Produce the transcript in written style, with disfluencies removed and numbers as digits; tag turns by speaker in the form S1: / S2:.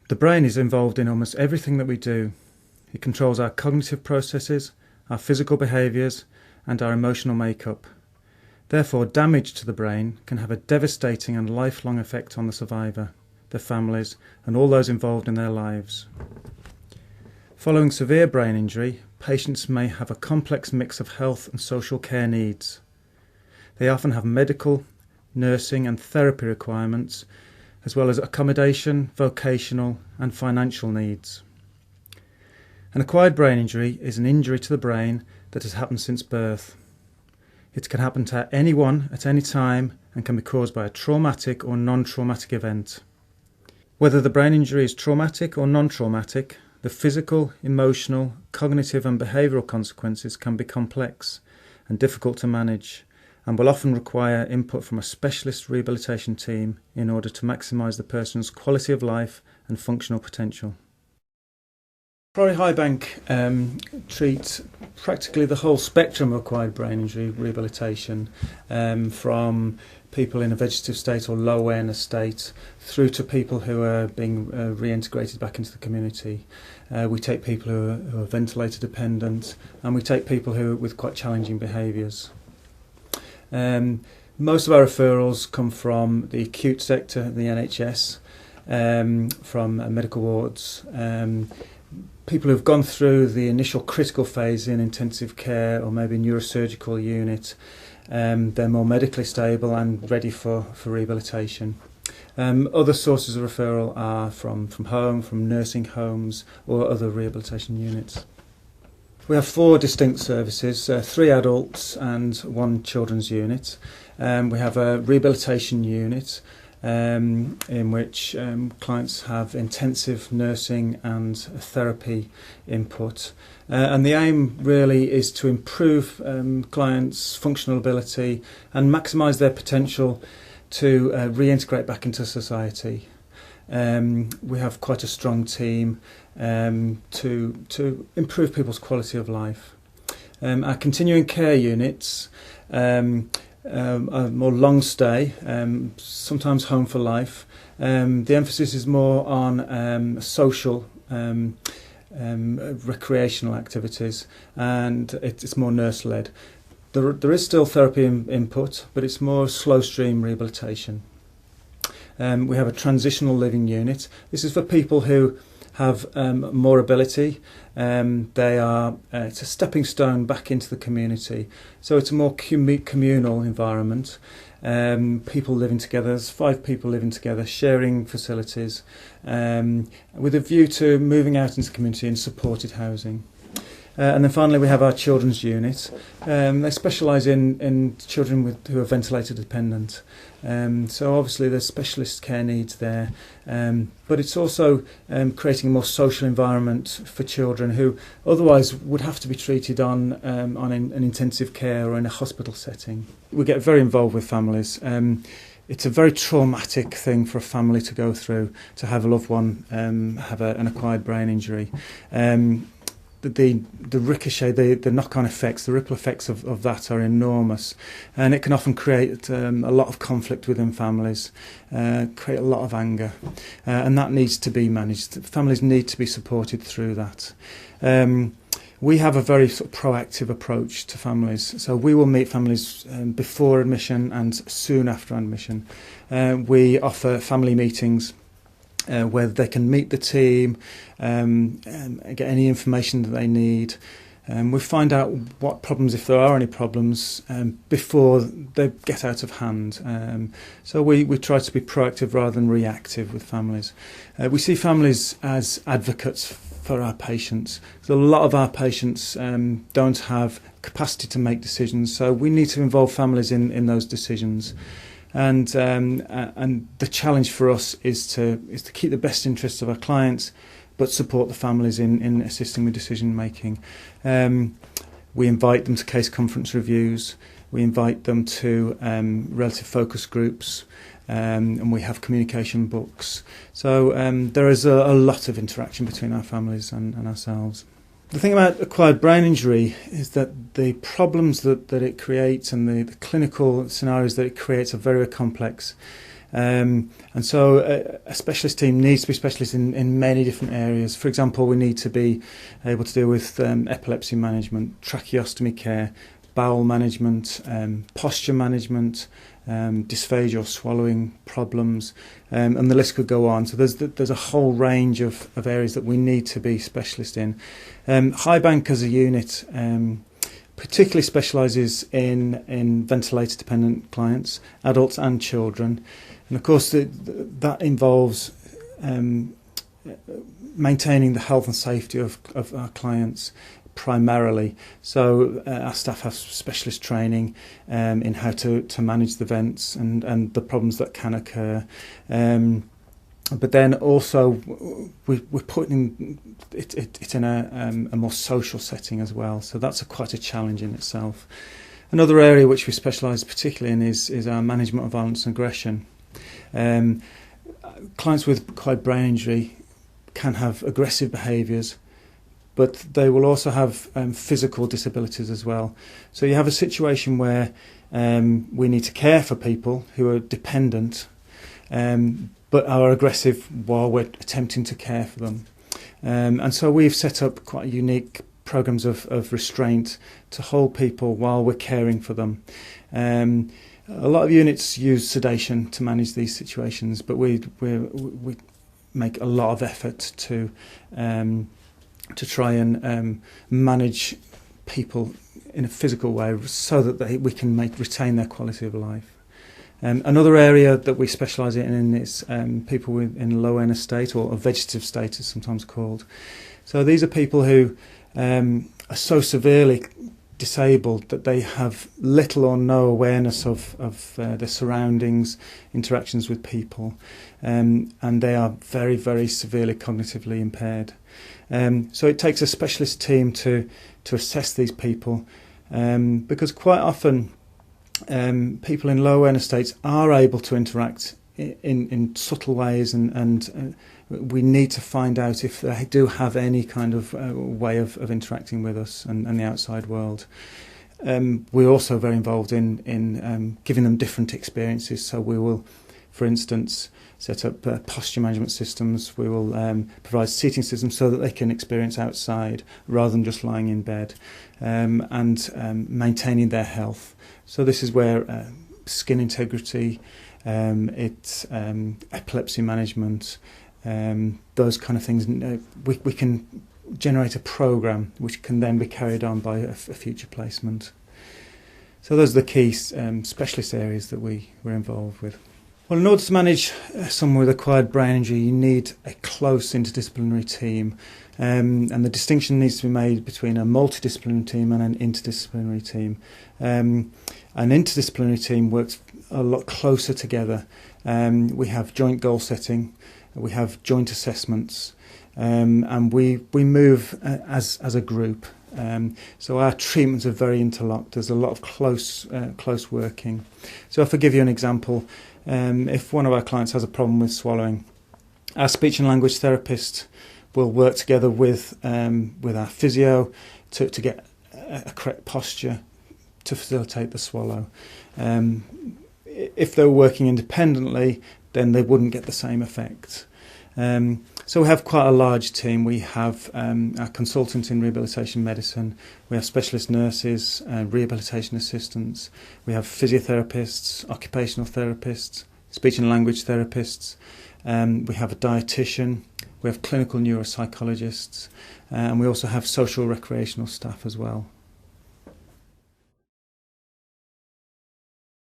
S1: The brain is involved in almost everything that we do. It controls our cognitive processes, our physical behaviours, and our emotional makeup. Therefore, damage to the brain can have a devastating and lifelong effect on the survivor, their families, and all those involved in their lives. Following severe brain injury, patients may have a complex mix of health and social care needs. They often have medical, nursing and therapy requirements, as well as accommodation, vocational and financial needs. An acquired brain injury is an injury to the brain that has happened since birth. It can happen to anyone at any time and can be caused by a traumatic or non-traumatic event. Whether the brain injury is traumatic or non-traumatic, the physical, emotional, cognitive and behavioural consequences can be complex and difficult to manage, and will often require input from a specialist rehabilitation team in order to maximise the person's quality of life and functional potential. Priory Highbank treats practically the whole spectrum of acquired brain injury rehabilitation, from people in a vegetative state or low awareness state through to people who are being reintegrated back into the community. We take people who are ventilator dependent, and we take people who are with quite challenging behaviours. Most of our referrals come from the acute sector, the NHS, from medical wards. People who've gone through the initial critical phase in intensive care or maybe neurosurgical unit, they're more medically stable and ready for rehabilitation. Other sources of referral are from home, from nursing homes or other rehabilitation units. We have 4 distinct services, 3 adults and 1 children's unit. We have a rehabilitation unit in which clients have intensive nursing and therapy input. And the aim really is to improve clients' functional ability and maximise their potential to reintegrate back into society. We have quite a strong team to improve people's quality of life. Our continuing care units are more long stay, sometimes home for life. The emphasis is more on social recreational activities, and it's more nurse led. There is still therapy input, but it's more slow stream rehabilitation. We have a transitional living unit. This is for people who have more ability. It's a stepping stone back into the community. So it's a more communal environment. People living together, there's 5 people living together, sharing facilities, with a view to moving out into the community in supported housing. And then finally we have our children's unit. They specialise in children who are ventilator dependent. So obviously there's specialist care needs there, but it's also creating a more social environment for children who otherwise would have to be treated on an intensive care or in a hospital setting. We get very involved with families. It's a very traumatic thing for a family to go through, to have a loved one have an acquired brain injury. The ricochet, the knock-on effects, the ripple effects of that are enormous, and it can often create a lot of conflict within families, create a lot of anger, and that needs to be managed. Families need to be supported through that. We have a very sort of proactive approach to families, so we will meet families before admission and soon after admission. We offer family meetings where they can meet the team, get any information that they need. We find out what problems, if there are any problems, before they get out of hand. So we try to be proactive rather than reactive with families. We see families as advocates for our patients. So a lot of our patients don't have capacity to make decisions, so we need to involve families in those decisions. And the challenge for us is to keep the best interests of our clients, but support the families in assisting with decision making. We invite them to case conference reviews. We invite them to relative focus groups, and we have communication books. So there is a lot of interaction between our families and ourselves. The thing about acquired brain injury is that the problems that it creates and the clinical scenarios that it creates are very complex. And so a specialist team needs to be specialist in many different areas. For example, we need to be able to deal with epilepsy management, tracheostomy care, bowel management, posture management, dysphagia or swallowing problems, and the list could go on. So there's a whole range of areas that we need to be specialist in. Highbank as a unit particularly specialises in ventilator-dependent clients, adults and children. And of course that involves maintaining the health and safety of our clients primarily. So our staff have specialist training in how to manage the vents and the problems that can occur. But then also we're putting it in a more social setting as well. So that's quite a challenge in itself. Another area which we specialise particularly in is our management of violence and aggression. Clients with acquired brain injury can have aggressive behaviours, but they will also have physical disabilities as well. So you have a situation where we need to care for people who are dependent, but are aggressive while we're attempting to care for them. And so we've set up quite unique programs of restraint to hold people while we're caring for them. A lot of units use sedation to manage these situations, but we make a lot of effort to try and manage people in a physical way so that we can retain their quality of life. Another area that we specialise in is people in a low awareness state, or a vegetative state as sometimes called. So these are people who are so severely disabled that they have little or no awareness of their surroundings, interactions with people, and they are very, very severely cognitively impaired. So it takes a specialist team to assess these people, because quite often people in low awareness states are able to interact in subtle ways, and we need to find out if they do have any kind of way of interacting with us and the outside world. We're also very involved in giving them different experiences. So we will, for instance, set up posture management systems. We will provide seating systems so that they can experience outside rather than just lying in bed, and maintaining their health. So this is where skin integrity, it's epilepsy management, those kind of things. We can generate a program which can then be carried on by a future placement. So those are the key specialist areas that we're involved with. Well, in order to manage someone with acquired brain injury, you need a close interdisciplinary team, and the distinction needs to be made between a multidisciplinary team and an interdisciplinary team. An interdisciplinary team works a lot closer together. We have joint goal setting, we have joint assessments, and we move as a group. So our treatments are very interlocked. There's a lot of close working. So if I give you an example, if one of our clients has a problem with swallowing, our speech and language therapist will work together with our physio to get a correct posture to facilitate the swallow. If they were working independently, then they wouldn't get the same effect. So we have quite a large team. We have our consultant in rehabilitation medicine, we have specialist nurses, rehabilitation assistants, we have physiotherapists, occupational therapists, speech and language therapists, we have a dietitian, we have clinical neuropsychologists, and we also have social recreational staff as well.